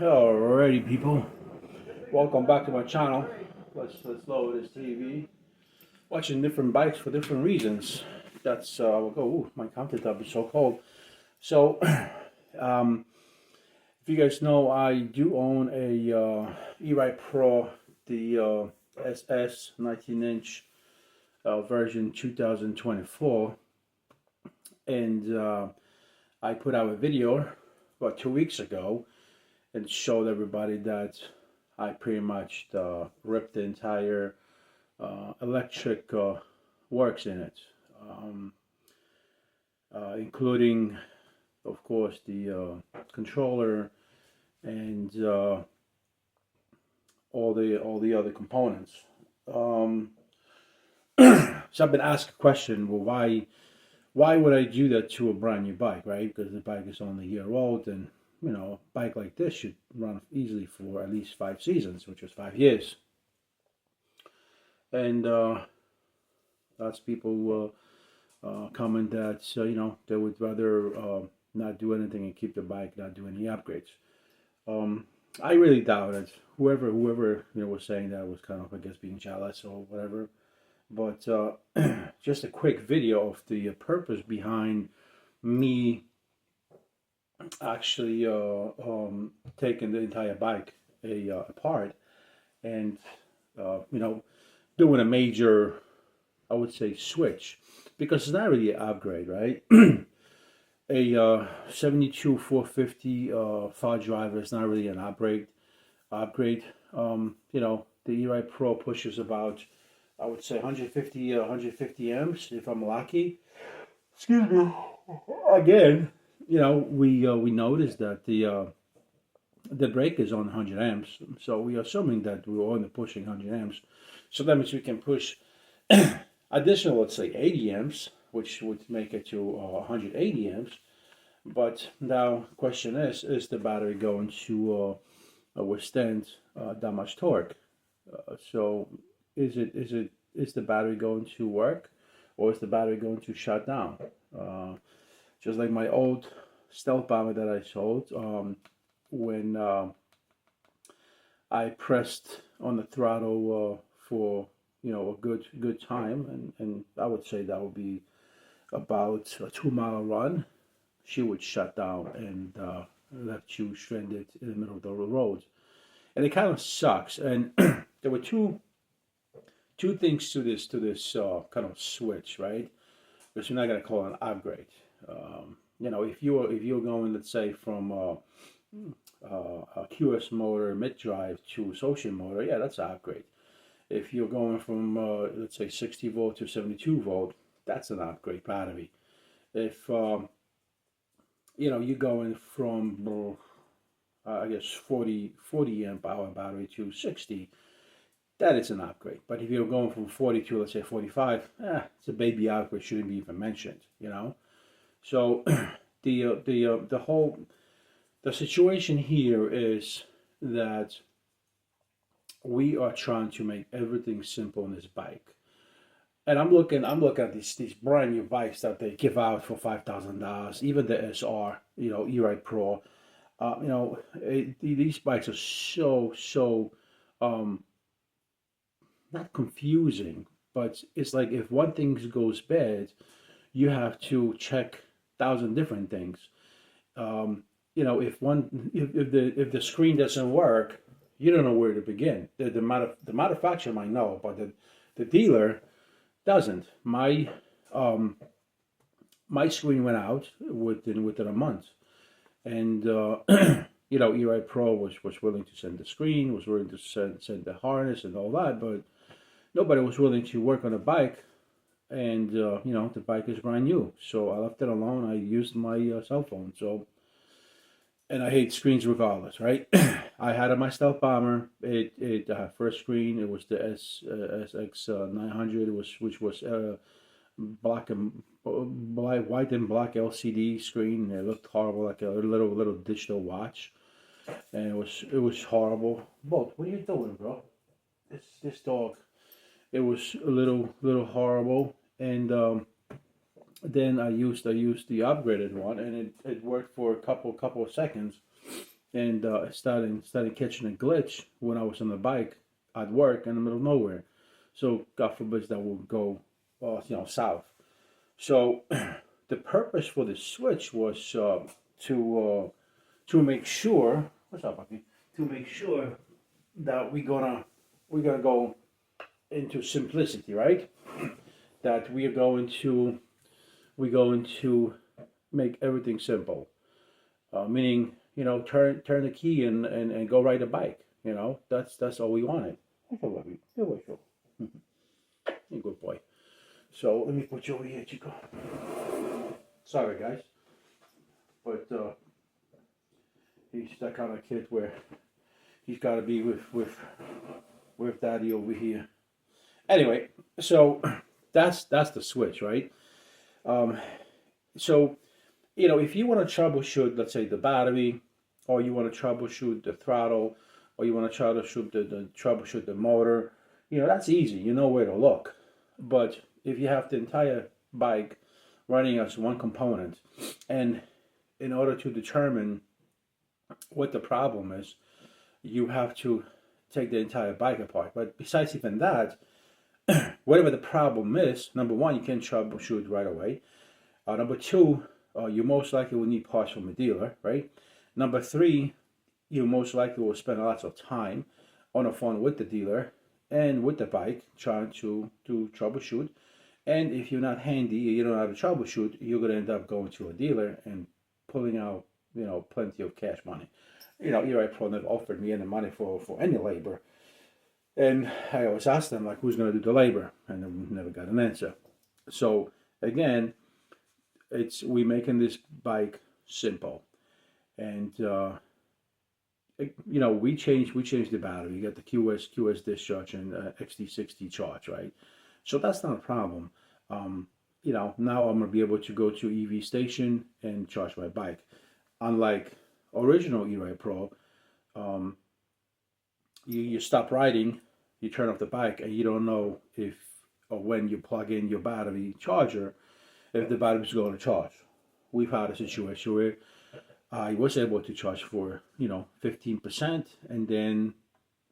Alrighty, people. Welcome back to my channel. Let's lower this TV. Watching different bikes for different reasons. That's we'll go. Ooh, my countertop is so cold. So, um, if you guys know, I do own a E-Ride Pro, the SS 19-inch version 2024, and I put out a video about 2 weeks ago and showed everybody that I pretty much ripped the entire electric works in it, um, including, of course, the controller and all the other components. Um, so I've been asked a question, well, why would I do that to a brand new bike, right? Because the bike is only a year old, and a bike like this should run easily for at least 5 seasons, which is 5 years. And lots of people comment that they would rather not do anything and keep the bike, not do any upgrades. I really doubt it. Whoever was saying that was kind of, I guess, being jealous or whatever. But just a quick video of the purpose behind me actually taking the entire bike apart and doing a major, I would say, switch, because it's not really an upgrade, right? A 72 450 far driver is not really an upgrade. The E-Ride Pro pushes about, I would say, 150 amps if I'm lucky. Excuse me. Again, we noticed that the brake is on 100 amps, so we are assuming that we're only pushing 100 amps. So that means we can push additional, let's say, 80 amps, which would make it to 180 amps. But now, the question is the battery going to withstand that much torque? So, is the battery going to work, or is the battery going to shut down? Just like my old stealth bomber that I sold, when I pressed on the throttle for a good time, and I would say that would be about a 2 mile run, she would shut down and left you stranded in the middle of the road, and it kind of sucks. And there were two things to this kind of switch, right? Because you're not gonna call it an upgrade. If you're going, let's say, from a QS motor mid-drive to associate motor, yeah, that's an upgrade. If you're going from let's say 60 volt to 72 volt, that's an upgrade battery. If you're going from I guess 40 amp hour battery to 60, that is an upgrade. But if you're going from 40 to, let's say, 45, it's a baby upgrade, shouldn't be even mentioned. So the situation here is that we are trying to make everything simple on this bike. And I'm looking at these brand new bikes that they give out for $5,000, even the SR, E-Ride Pro. These bikes are so not confusing, but it's like if one thing goes bad, you have to check 1,000 different things. If the screen doesn't work, you don't know where to begin. The manufacturer might know, but the dealer doesn't. My screen went out within a month, and E-Ride Pro was willing to send the screen, was willing to send the harness and all that, but nobody was willing to work on a bike. And the bike is brand new, so I left it alone. I used my cell phone. And I hate screens regardless, right? I had my stealth bomber. It first screen. It was the SX 900. Which was white and black LCD screen. It looked horrible, like a little digital watch, and it was horrible. Bolt, what are you doing, bro? This dog. It was a little horrible, and then I used the upgraded one, and it worked for a couple of seconds, and started catching a glitch when I was on the bike at work in the middle of nowhere. So God forbid that will go, south. So the purpose for the switch was to make sure. What's up, Bucky? To make sure that we're gonna go into simplicity, right? That we're going to make everything simple. Meaning, turn the key and go ride a bike. That's all we wanted. That's all we. You're a good boy. So let me put you over here, Chico. Sorry, guys, but he's that kind of kid where he's got to be with daddy over here. Anyway, so that's the switch, right? Um, so if you want to troubleshoot, let's say the battery, or you want to troubleshoot the throttle, or you want to troubleshoot the motor, that's easy. You know where to look. But if you have the entire bike running as one component, and in order to determine what the problem is, you have to take the entire bike apart. But besides even that, whatever the problem is, number one, you can troubleshoot right away. Number two, you most likely will need parts from a dealer, right? Number three, you most likely will spend lots of time on the phone with the dealer and with the bike trying to troubleshoot. And if you're not handy, you don't know how to troubleshoot, you're going to end up going to a dealer and pulling out, plenty of cash money. E-Ride Pro never offered me any money for any labor. And I always asked them, like, who's going to do the labor? And I never got an answer. So, again, we making this bike simple. And, we changed the battery. You got the QS discharge and XT60 charge, right? So that's not a problem. Now I'm going to be able to go to EV station and charge my bike. Unlike original E-Ride Pro, you stop riding, you turn off the bike, and you don't know if or when you plug in your battery charger, if the battery is going to charge. We've had a situation where I was able to charge for 15%, and then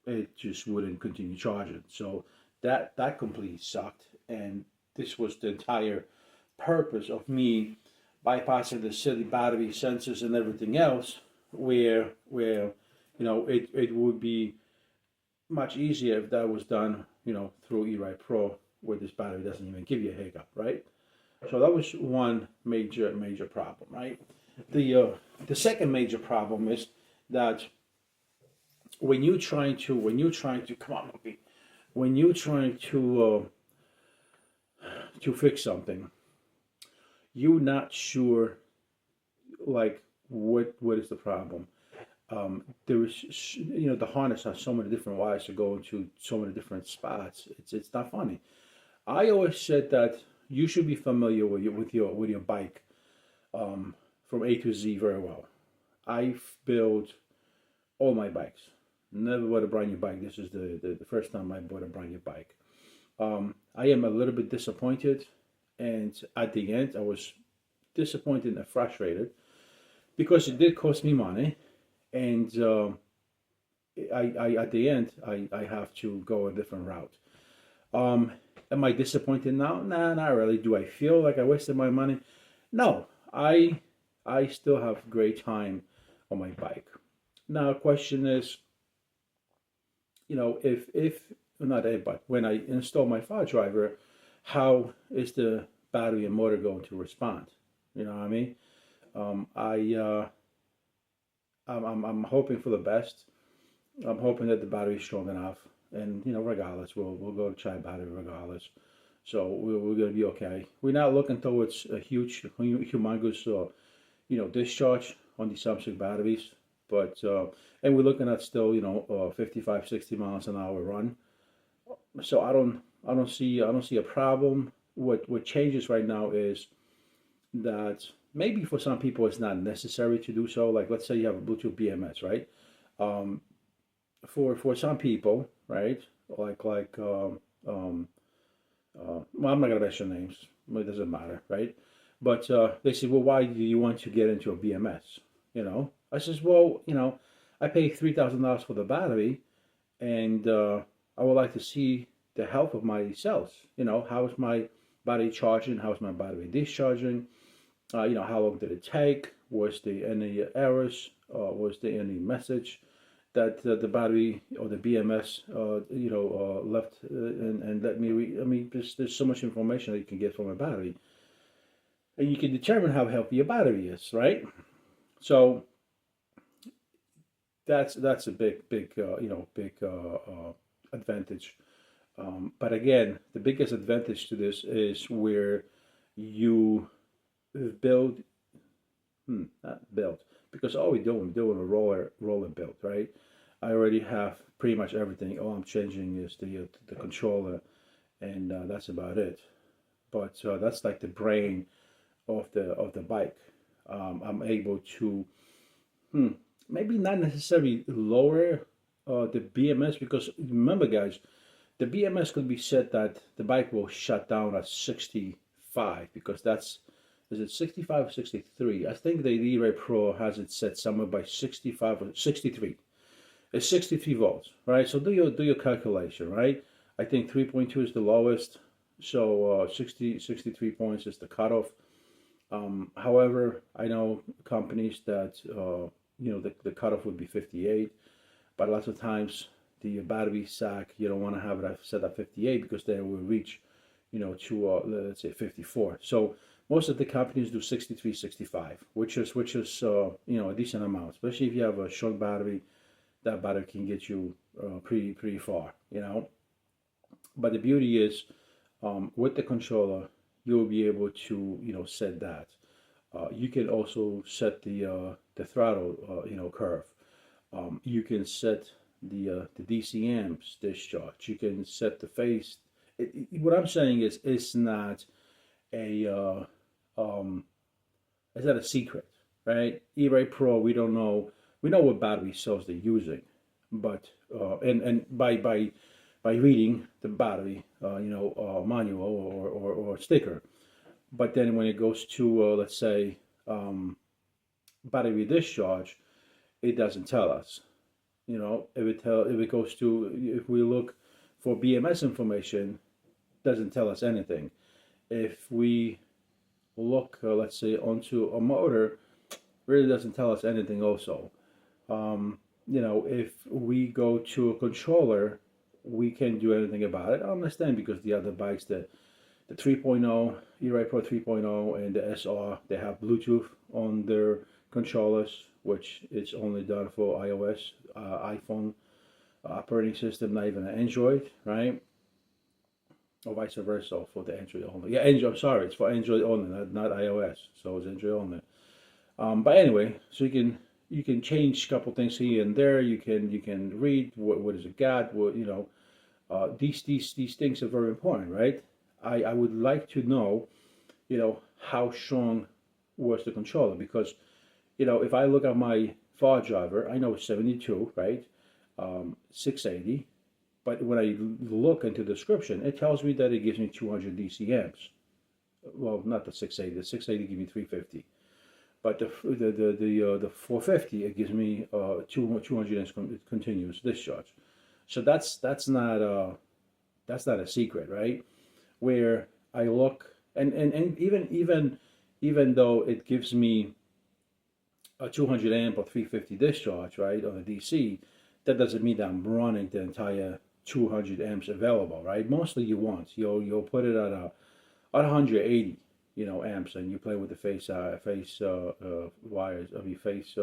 it just wouldn't continue charging. So that completely sucked, and this was the entire purpose of me bypassing the silly battery sensors and everything else, where it would be much easier if that was done through E-Ride Pro, where this battery doesn't even give you a hiccup, right? So that was one major problem, right? The second major problem is that when you're trying to come on, okay, when you're trying to fix something, you're not sure, like, what is the problem. There is, the harness has so many different wires to go into so many different spots. It's not funny. I always said that you should be familiar with your bike, from A to Z very well. I've built all my bikes. Never bought a brand new bike. This is the first time I bought a brand new bike. I am a little bit disappointed, and at the end, I was disappointed and frustrated because it did cost me money, and I at the end I have to go a different route. Am I disappointed now? Nah, not really. Do I feel like I wasted my money? No, I still have great time on my bike. Now, the question is, if not if, but when I install my file driver, how is the battery and motor going to respond? You know what I mean? I'm hoping for the best. I'm hoping that the battery is strong enough, and regardless, we'll go to try battery regardless. So we're gonna be okay. We're not looking towards a humongous, discharge on the Samsung batteries, but and we're looking at still, 55, 60 miles an hour run. So I don't see a problem. What changes right now is that maybe for some people it's not necessary to do so. Like, let's say you have a Bluetooth BMS, right? For some people, right? Well, I'm not gonna mention names. It doesn't matter, right? But they say, well, why do you want to get into a BMS? I says, well, I pay $3,000 for the battery, and I would like to see the health of my cells. How is my battery charging? How is my battery discharging? How long did it take? Was there any errors? Was there any message that the battery or the BMS, left and let me read? I mean, there's so much information that you can get from a battery, and you can determine how healthy your battery is, right? So that's a big advantage. But again, the biggest advantage to this is where you build, not build, because all we're doing a roller build, right? I already have pretty much everything. All I'm changing is the controller, and that's about it. But that's like the brain of the bike. I'm able to maybe not necessarily lower the BMS, because remember, guys, the BMS could be set that the bike will shut down at 65, because that's, is it 65 or 63? I think the E-Ray Pro has it set somewhere by 65 or 63. It's 63 volts, right? So do your calculation, right? I think 3.2 is the lowest, so 63 points is the cutoff. However, I know companies that the cutoff would be 58, but lots of times the battery sack, you don't want to have it set at 58, because then it will reach to let's say 54. So most of the companies do 63, 65, which is a decent amount, especially if you have a short battery. That battery can get you pretty far. But the beauty is, with the controller, you'll be able to set that. You can also set the throttle curve. You can set the DC amps discharge. You can set the phase. What I'm saying is, it's not a it's not a secret, right? E-Ray Pro, we don't know. We know what battery cells they're using, but and by reading the battery manual or sticker. But then when it goes to let's say battery discharge, it doesn't tell us. If we look for BMS information, doesn't tell us anything. If we look, let's say, onto a motor, really doesn't tell us anything also. If we go to a controller, we can't do anything about it. I understand, because the other bikes, the 3.0, E-Ray Pro 3.0 and the SR, they have Bluetooth on their controllers, which is only done for iOS, iPhone operating system, not even an Android, right? Or vice versa for the Android only. Yeah, Android. I'm sorry, it's for Android only, not iOS. So it's Android only. But anyway, so you can change a couple things here and there. You can read what is it got. These things are very important, right? I would like to know, how strong was the controller, because if I look at my far driver, I know it's 72, right? 680. But when I look into the description, it tells me that it gives me 200 DC amps. Well, not the 680. The 680 gives me 350. But the 450, it gives me 200 amps continuous discharge. So that's not a secret, right? Where I look, and even though it gives me a 200 amp or 350 discharge, right, on a DC, that doesn't mean that I'm running the entire 200 amps available, right? Mostly you won't. You'll put it at 180, amps, and you play with the face wires. I mean face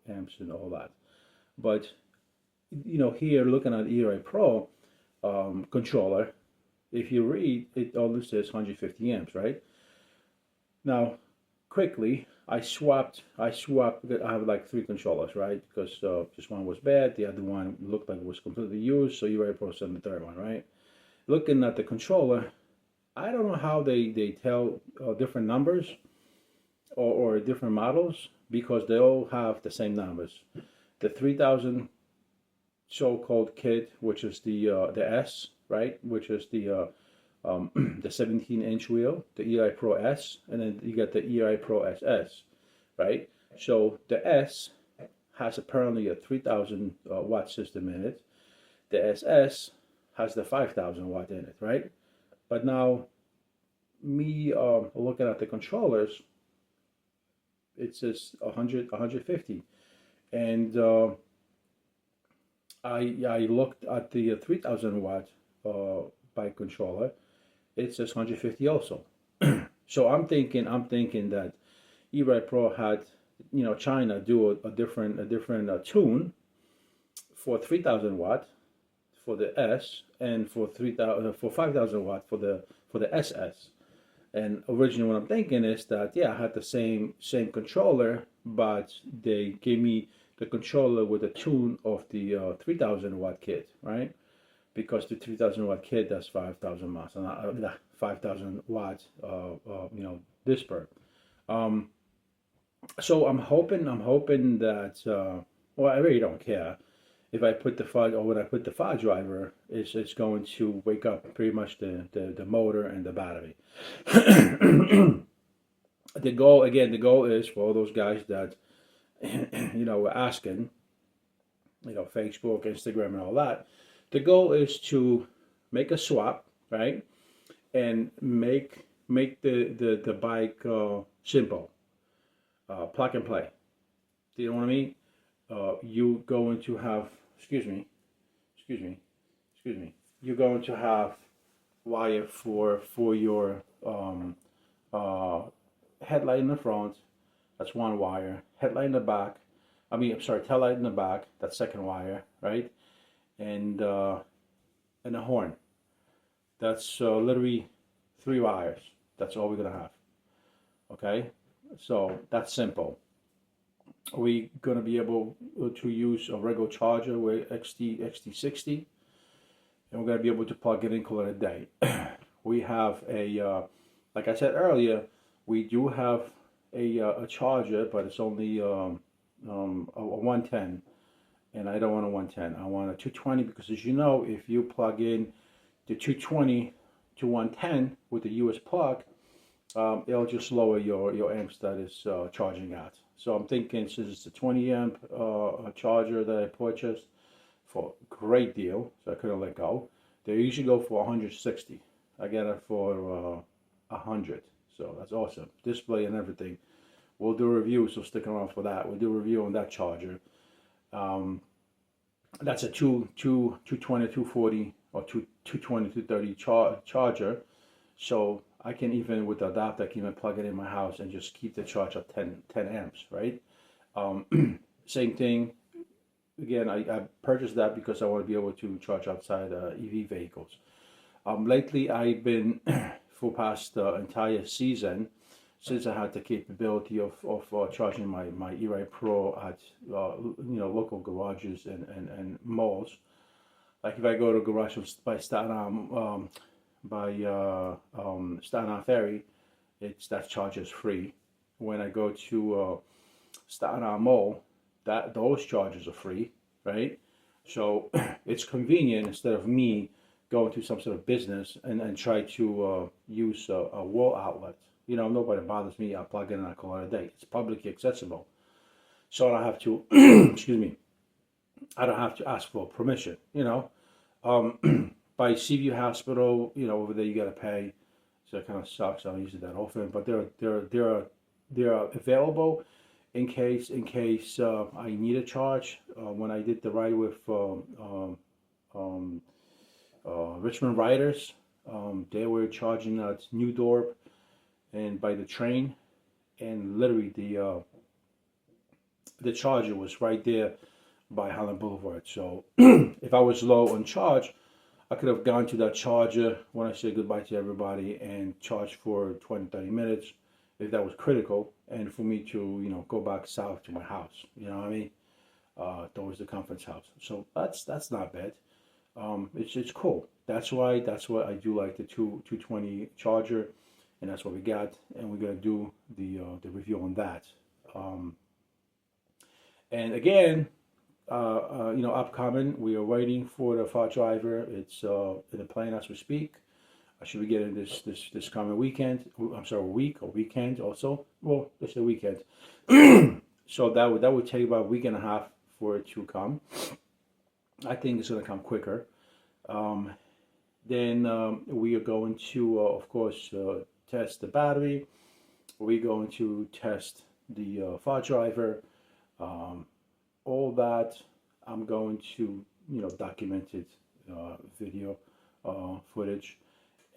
amps and all that. But here looking at E-Ray Pro controller, if you read, it only says 150 amps, right? Now, quickly, I swapped. I have like 3 controllers, right? Because just one was bad, the other one looked like it was completely used, so you already processed the third one, right? Looking at the controller, I don't know how they tell different numbers or different models, because they all have the same numbers. The 3000 so-called kit, which is the S, right? Which is the 17-inch wheel, the E-Ray Pro S, and then you got the E-Ray Pro SS, right? So the S has apparently a 3,000 watt system in it. The SS has the 5,000 watt in it, right? But now, me looking at the controllers, it says 100, 150. And I looked at the 3,000 watt bike controller. It says 150 also. So I'm thinking that E-Ride Pro had, China do a different tune for 3,000 watt for the S, and for 3,000 for 5,000 watt for the SS. And originally, what I'm thinking is that, yeah, I had the same controller, but they gave me the controller with a tune of the 3,000 watt kit, right? Because the 3,000 watt kit does 5,000 miles, and 5,000 watts, disper. Um, so I'm hoping that, well, I really don't care if I put the fog, or when I put the fog driver, it's going to wake up pretty much the motor and the battery. The goal is for all those guys that were asking, Facebook, Instagram, and all that. The goal is to make a swap, right, and make the bike simple, plug and play. Do you know what I mean? You going to have, excuse me, excuse me, excuse me. You're going to have wire for your headlight in the front. That's one wire. Headlight in the back. I'm sorry, tail light in the back. That's second wire, right? And a horn. That's literally three wires. That's all we're gonna have. Okay, so that's simple. We're gonna be able to use a regular charger with XT60, and we're gonna be able to plug it in, call it a day. We have like I said earlier, we do have a charger, but it's only a 110, and I don't want a 110. I want a 220, because, as you know, if you plug in the 220 to 110 with the US plug, it'll just lower your amps that is charging at. So I'm thinking, since it's a 20 amp charger that I purchased for a great deal, so I couldn't let go. They usually go for 160. I got it for 100. So that's awesome. Display and everything. We'll do a review, so stick around for that. We'll do a review on that charger. That's a 220, 240, or 220, 230 charger. So I can, even with the adapter, I can even plug it in my house and just keep the charge at 10 amps, right? Same thing. Again, I purchased that because I want to be able to charge outside EV vehicles. Lately, I've been, for past entire season, since I had the capability of charging my E-Ride Pro at local garages and malls. Like if I go to a garage by Staten Island, Staten Island Ferry, that charge is free. When I go to Staten Island Mall, those charges are free, right? So it's convenient, instead of me going to some sort of business and try to use a wall outlet. Nobody bothers me. I plug in and I call it a day. It's publicly accessible, so I don't have to. Excuse me. I don't have to ask for permission. By Seaview Hospital, over there you got to pay, so it kind of sucks. I don't use it that often, but they're available in case I need a charge. When I did the ride with Richmond Riders, they were charging at New Dorp and by the train, and literally the charger was right there by Highland Boulevard. So if I was low on charge, I could have gone to that charger when I said goodbye to everybody and charged for 20-30 minutes if that was critical, and for me to go back south to my house. You know what I mean? Towards the conference house. So that's not bad. It's cool. That's why I do like the 220 charger. And that's what we got, and we're gonna do the review on that. And again, upcoming, we are waiting for the far driver. It's in the plane as we speak. I should be getting this coming weekend. I'm sorry, weekend also. Well, let's say weekend. So that would take about a week and a half for it to come. I think it's going to come quicker. Um, then we are going to, of course, test the battery. We're going to test the file driver. Um, all that I'm going to, document it, video footage.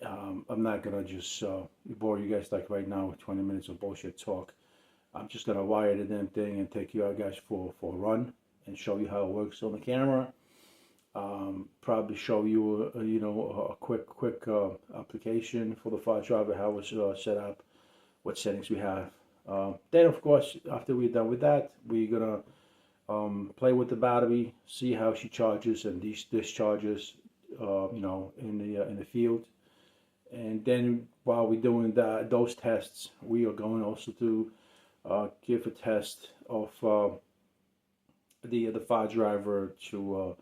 I'm not gonna just bore you guys like right now with 20 minutes of bullshit talk. I'm just gonna wire the damn thing and take you guys for a run and show you how it works on the camera. Probably show you a quick application for the file driver, how it's set up, what settings we have. Then of course, after we're done with that, we're gonna play with the battery, see how she charges and discharges, in the field. And then while we're doing those tests, we are going also to give a test of the file driver to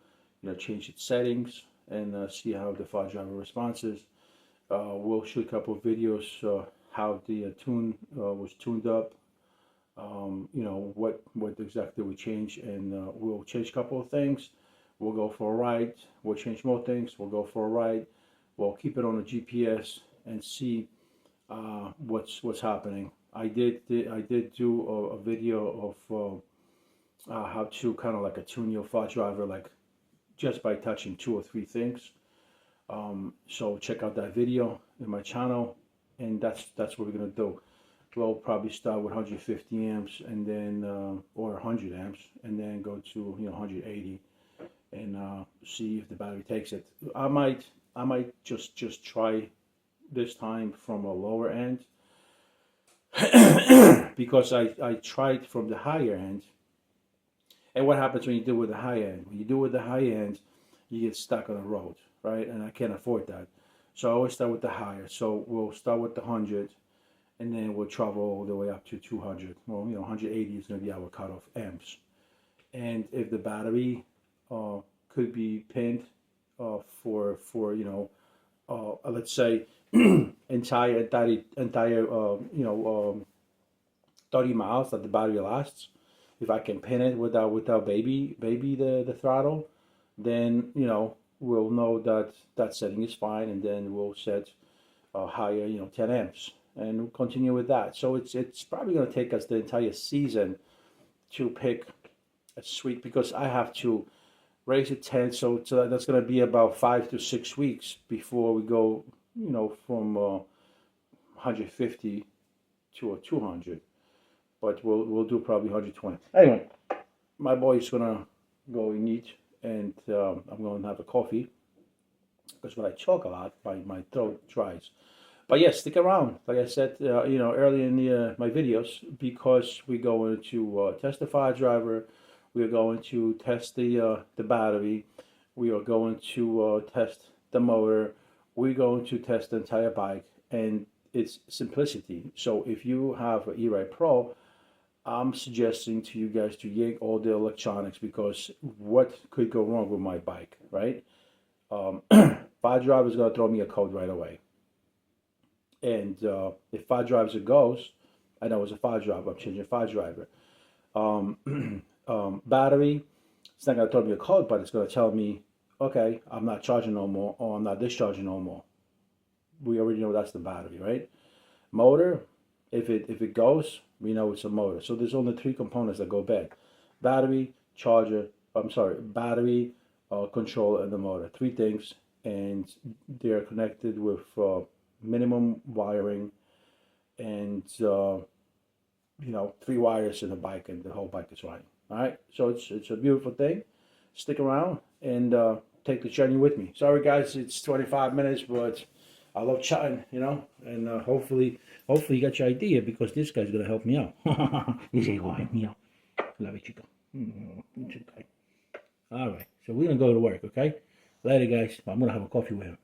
change its settings and see how the file driver responses. We'll shoot a couple of videos how the tune was tuned up. What exactly we change, and we'll change a couple of things. We'll go for a ride. We'll change more things. We'll go for a ride. We'll keep it on the GPS and see what's happening. I did do a video of how to kind of like a tune your file driver, like just by touching 2 or 3 things. So check out that video in my channel, and that's what we're gonna do. We'll probably start with 150 amps and then or 100 amps, and then go to 180 and see if the battery takes it. I might just try this time from a lower end because I tried from the higher end. And what happens when you do with the high end? When you do with the high end, you get stuck on the road, right? And I can't afford that. So I always start with the higher. So we'll start with the 100, and then we'll travel all the way up to 200. Well, 180 is going to be our cutoff amps. And if the battery could be pinned for let's say entire 30 miles that the battery lasts. If I can pin it without baby the throttle, then we'll know that setting is fine, and then we'll set higher 10 amps, and we'll continue with that. So it's probably going to take us the entire season to pick a sweet, because I have to raise it 10, so that's going to be about 5 to 6 weeks before we go from 150 to a 200. But we'll do probably 120. Anyway, my boy's gonna go and eat, and I'm gonna have a coffee, because when I talk a lot, my throat dries. But yes, stick around. Like I said, earlier in my videos, because we're going to test the file driver, we are going to test the battery, we are going to test the motor, we're going to test the entire bike, and it's simplicity. So if you have an E-Ride Pro, I'm suggesting to you guys to yank all the electronics, because what could go wrong with my bike, right? File driver is going to throw me a code right away. And if file driver goes, I know it's a file driver, I'm changing file driver. Battery, it's not going to throw me a code, but it's going to tell me, okay, I'm not charging no more, or I'm not discharging no more. We already know that's the battery, right? Motor, if it goes, we know it's a motor. So there's only 3 components that go bad: battery, battery, controller, and the motor. 3 things, and they're connected with minimum wiring, and 3 wires in the bike, and the whole bike is running. All right, so it's a beautiful thing. Stick around and take the journey with me. Sorry guys, it's 25 minutes, but I love chatting, and hopefully you got your idea, because this guy's gonna help me out. He's gonna help me out. Love it, Chico. All right, so we're gonna go to work, okay? Later, guys. I'm gonna have a coffee with him.